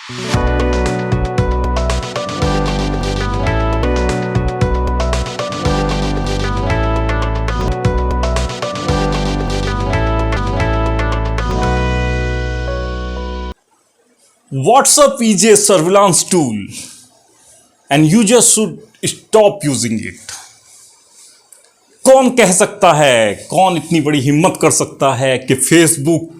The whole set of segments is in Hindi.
WhatsApp is a surveillance tool and you just should stop using it. कौन कह सकता है, कौन इतनी बड़ी हिम्मत कर सकता है कि फेसबुक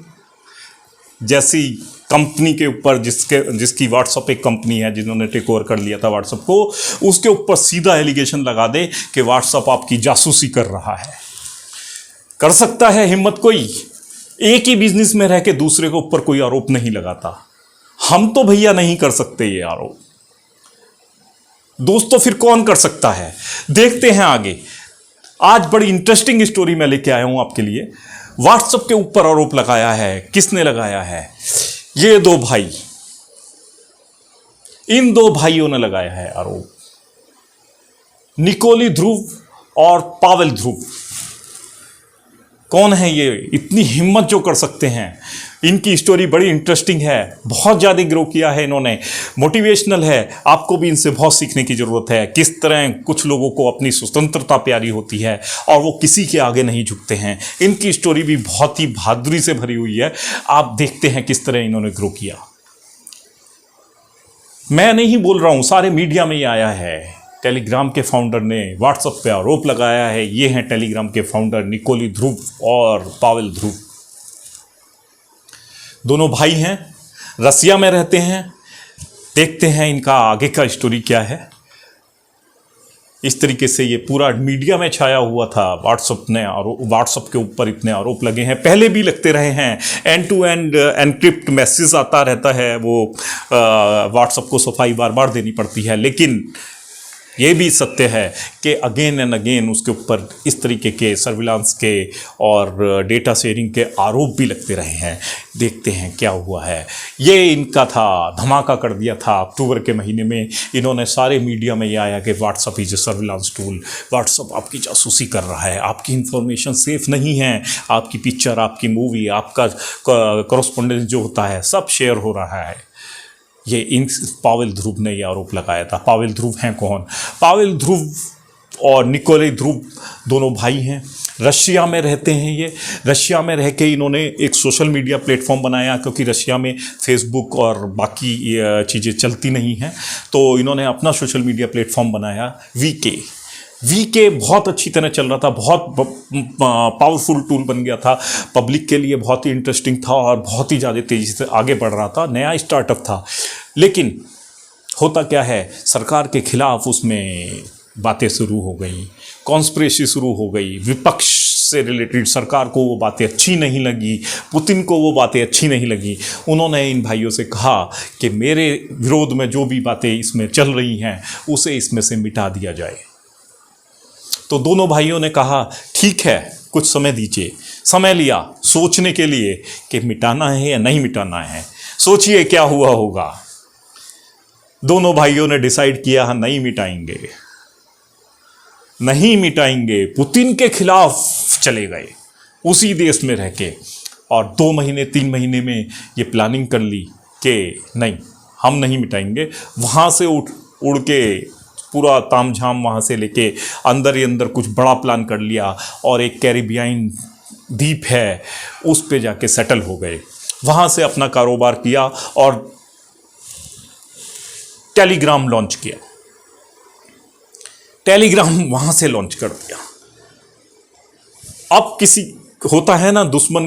जैसी कंपनी के ऊपर जिसकी व्हाट्सएप एक कंपनी है जिन्होंने टेक ओवर कर लिया था व्हाट्सएप को, उसके ऊपर सीधा एलिगेशन लगा दे कि व्हाट्सएप आपकी जासूसी कर रहा है। कर सकता है हिम्मत कोई? एक ही बिजनेस में रह के दूसरे के ऊपर कोई आरोप नहीं लगाता। हम तो भैया नहीं कर सकते ये आरोप। दोस्तों फिर कौन कर सकता है? देखते हैं आगे। आज बड़ी इंटरेस्टिंग स्टोरी मैं लेके आया हूं आपके लिए। व्हाट्सएप के ऊपर आरोप लगाया है। किसने लगाया है? ये दो भाई, इन दो भाइयों ने लगाया है आरोप, निकोली ध्रुव और पावेल ध्रुव। कौन है ये? इतनी हिम्मत जो कर सकते हैं। इनकी स्टोरी बड़ी इंटरेस्टिंग है, बहुत ज़्यादा ग्रो किया है इन्होंने, मोटिवेशनल है। आपको भी इनसे बहुत सीखने की ज़रूरत है। किस तरह कुछ लोगों को अपनी स्वतंत्रता प्यारी होती है और वो किसी के आगे नहीं झुकते हैं। इनकी स्टोरी भी बहुत ही बहादुरी से भरी हुई है। आप देखते हैं किस तरह इन्होंने ग्रो किया। मैं नहीं बोल रहा हूँ, सारे मीडिया में ही आया है। टेलीग्राम के फाउंडर ने व्हाट्सएप पे आरोप लगाया है। ये हैं टेलीग्राम के फाउंडर निकोली ध्रुव और पावेल ध्रुव। दोनों भाई हैं, रसिया में रहते हैं। देखते हैं इनका आगे का स्टोरी क्या है। इस तरीके से ये पूरा मीडिया में छाया हुआ था। व्हाट्सएप के ऊपर इतने आरोप लगे हैं, पहले भी लगते रहे हैं। End to end encrypt message आता रहता है, वो व्हाट्सएप को सफाई बार बार देनी पड़ती है। लेकिन ये भी सत्य है कि अगेन एंड अगेन उसके ऊपर इस तरीके के सर्विलांस के और डेटा शेयरिंग के आरोप भी लगते रहे हैं। देखते हैं क्या हुआ है। ये इनका था, धमाका कर दिया था अक्टूबर के महीने में। इन्होंने सारे मीडिया में ये आया कि WhatsApp is a surveillance tool, WhatsApp आपकी जासूसी कर रहा है, आपकी इंफॉर्मेशन सेफ नहीं है, आपकी पिक्चर, आपकी मूवी, आपका कॉरेस्पॉन्डेंस जो होता है सब शेयर हो रहा है। ये इन पावेल ध्रुव ने ये आरोप लगाया था। पावेल ध्रुव हैं कौन? पावेल ध्रुव और निकोले ध्रुव दोनों भाई हैं। रशिया में रहते हैं ये। रशिया में रह के इन्होंने एक सोशल मीडिया प्लेटफॉर्म बनाया, क्योंकि रशिया में फेसबुक और बाकी चीज़ें चलती नहीं हैं। तो इन्होंने अपना सोशल मीडिया प्लेटफॉर्म बनाया वीके बहुत अच्छी तरह चल रहा था, बहुत पावरफुल टूल बन गया था, पब्लिक के लिए बहुत ही इंटरेस्टिंग था और बहुत ही ज़्यादा तेज़ी से आगे बढ़ रहा था। नया स्टार्टअप था। लेकिन होता क्या है, सरकार के खिलाफ उसमें बातें शुरू हो गई, कॉन्स्पिरेसी शुरू हो गई, विपक्ष से रिलेटेड सरकार को वो बातें अच्छी नहीं लगी, पुतिन को वो बातें अच्छी नहीं लगी। उन्होंने इन भाइयों से कहा कि मेरे विरोध में जो भी बातें इसमें चल रही हैं उसे इसमें से मिटा दिया जाए। तो दोनों भाइयों ने कहा ठीक है, कुछ समय दीजिए। समय लिया सोचने के लिए कि मिटाना है या नहीं मिटाना है। सोचिए क्या हुआ होगा। दोनों भाइयों ने डिसाइड किया हाँ नहीं मिटाएंगे, नहीं मिटाएंगे। पुतिन के खिलाफ चले गए उसी देश में रह के, और 2 महीने 3 महीने में ये प्लानिंग कर ली कि नहीं हम नहीं मिटाएंगे। वहाँ से उड़ के पूरा तामझाम वहाँ से लेके अंदर ही अंदर कुछ बड़ा प्लान कर लिया और एक कैरिबियाई द्वीप है उस पे जाके सेटल हो गए। वहाँ से अपना कारोबार किया और टेलीग्राम लॉन्च किया। टेलीग्राम वहाँ से लॉन्च कर दिया। अब किसी होता है ना, दुश्मन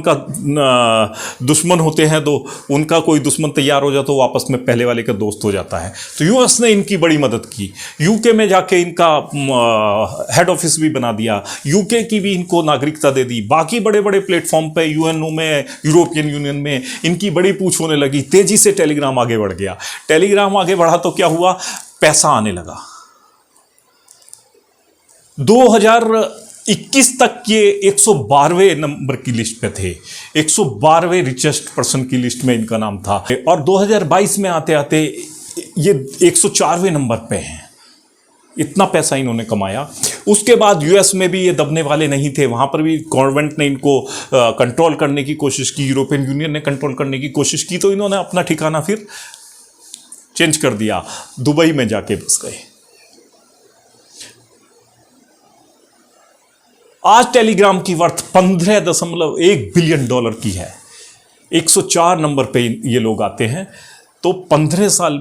होते हैं तो उनका कोई दुश्मन तैयार हो जाता तो आपस में पहले वाले का दोस्त हो जाता है। तो यूएस ने इनकी बड़ी मदद की। यूके में जाके इनका हेड ऑफिस भी बना दिया, यूके की भी इनको नागरिकता दे दी। बाकी बड़े बड़े प्लेटफॉर्म पे यूएनओ में, यूरोपियन यूनियन में इनकी बड़ी पूछ होने लगी। तेजी से टेलीग्राम आगे बढ़ गया। टेलीग्राम आगे बढ़ा तो क्या हुआ, पैसा आने लगा। 2021 तक ये 112वें नंबर की लिस्ट पे थे, 112वें रिचेस्ट पर्सन की लिस्ट में इनका नाम था। और 2022 में आते आते ये 104वें नंबर पे हैं। इतना पैसा इन्होंने कमाया। उसके बाद यूएस में भी ये दबने वाले नहीं थे। वहाँ पर भी गवर्नमेंट ने इनको कंट्रोल करने की कोशिश की, यूरोपियन यूनियन ने कंट्रोल करने की कोशिश की। तो इन्होंने अपना ठिकाना फिर चेंज कर दिया, दुबई में जाके बस गए। आज टेलीग्राम की वर्थ $15.1 बिलियन की है। 104 नंबर पे ये लोग आते हैं। तो 15 साल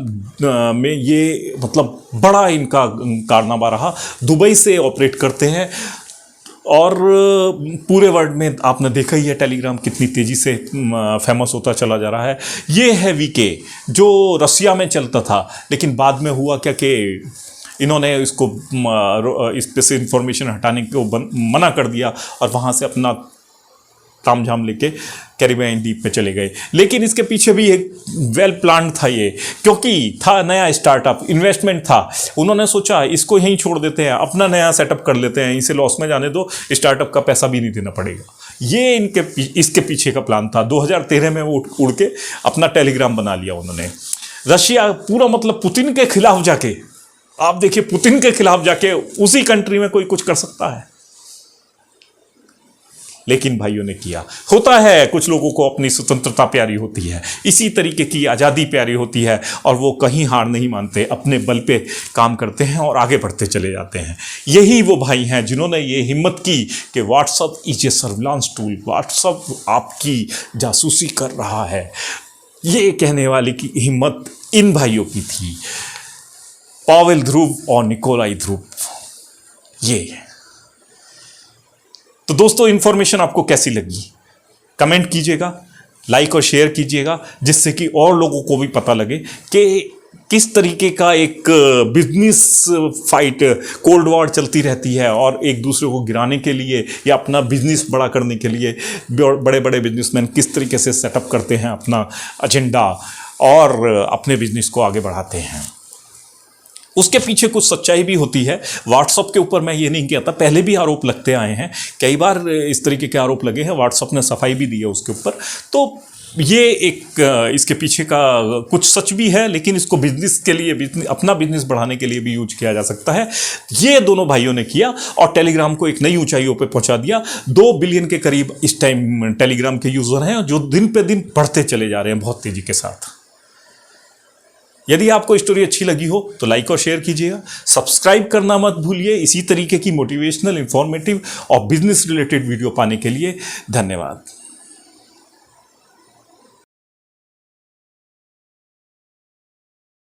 में ये मतलब बड़ा इनका कारनामा रहा। दुबई से ऑपरेट करते हैं और पूरे वर्ल्ड में आपने देखा ही है टेलीग्राम कितनी तेज़ी से फेमस होता चला जा रहा है। ये है वीके, जो रसिया में चलता था, लेकिन बाद में हुआ क्या कि इन्होंने इसको इस पे से इंफॉर्मेशन हटाने को मना कर दिया और वहाँ से अपना तामझाम लेके कैरिबियन द्वीप पे चले गए। लेकिन इसके पीछे भी एक वेल प्लान था ये, क्योंकि था नया स्टार्टअप, इन्वेस्टमेंट था। उन्होंने सोचा इसको यहीं छोड़ देते हैं, अपना नया सेटअप कर लेते हैं, इसे लॉस में जाने दो, स्टार्टअप का पैसा भी नहीं देना पड़ेगा। ये इसके पीछे का प्लान था। 2013 में वो उड़ के अपना टेलीग्राम बना लिया उन्होंने। रशिया पूरा मतलब पुतिन के खिलाफ जाके, आप देखिए पुतिन के खिलाफ जाके उसी कंट्री में कोई कुछ कर सकता है, लेकिन भाइयों ने किया। होता है कुछ लोगों को अपनी स्वतंत्रता प्यारी होती है, इसी तरीके की आज़ादी प्यारी होती है, और वो कहीं हार नहीं मानते, अपने बल पे काम करते हैं और आगे बढ़ते चले जाते हैं। यही वो भाई हैं जिन्होंने ये हिम्मत की कि WhatsApp is a surveillance tool, WhatsApp आपकी जासूसी कर रहा है। ये कहने वाले की हिम्मत इन भाइयों की थी, पावेल ध्रुव और निकोलाई ध्रुव। ये तो दोस्तों, इंफॉर्मेशन आपको कैसी लगी कमेंट कीजिएगा, लाइक और शेयर कीजिएगा, जिससे कि और लोगों को भी पता लगे कि किस तरीके का एक बिजनेस फाइट, कोल्ड वॉर चलती रहती है, और एक दूसरे को गिराने के लिए या अपना बिजनेस बड़ा करने के लिए बड़े बड़े बिजनेसमैन किस तरीके से सेटअप करते हैं अपना एजेंडा और अपने बिजनेस को आगे बढ़ाते हैं। उसके पीछे कुछ सच्चाई भी होती है। व्हाट्सएप के ऊपर मैं ये नहीं कहता, पहले भी आरोप लगते आए हैं, कई बार इस तरीके के आरोप लगे हैं, व्हाट्सएप ने सफाई भी दी है उसके ऊपर। तो ये एक इसके पीछे का कुछ सच भी है, लेकिन इसको बिजनेस के लिए, अपना बिजनेस बढ़ाने के लिए भी यूज किया जा सकता है। ये दोनों भाइयों ने किया और टेलीग्राम को एक नई ऊंचाइयों पे पहुंचा दिया। 2 बिलियन के करीब इस टाइम टेलीग्राम के यूजर हैं, जो दिन पे दिन बढ़ते चले जा रहे हैं बहुत तेजी के साथ। यदि आपको स्टोरी अच्छी लगी हो तो लाइक और शेयर कीजिएगा, सब्सक्राइब करना मत भूलिए। इसी तरीके की मोटिवेशनल, इंफॉर्मेटिव और बिजनेस रिलेटेड वीडियो पाने के लिए धन्यवाद।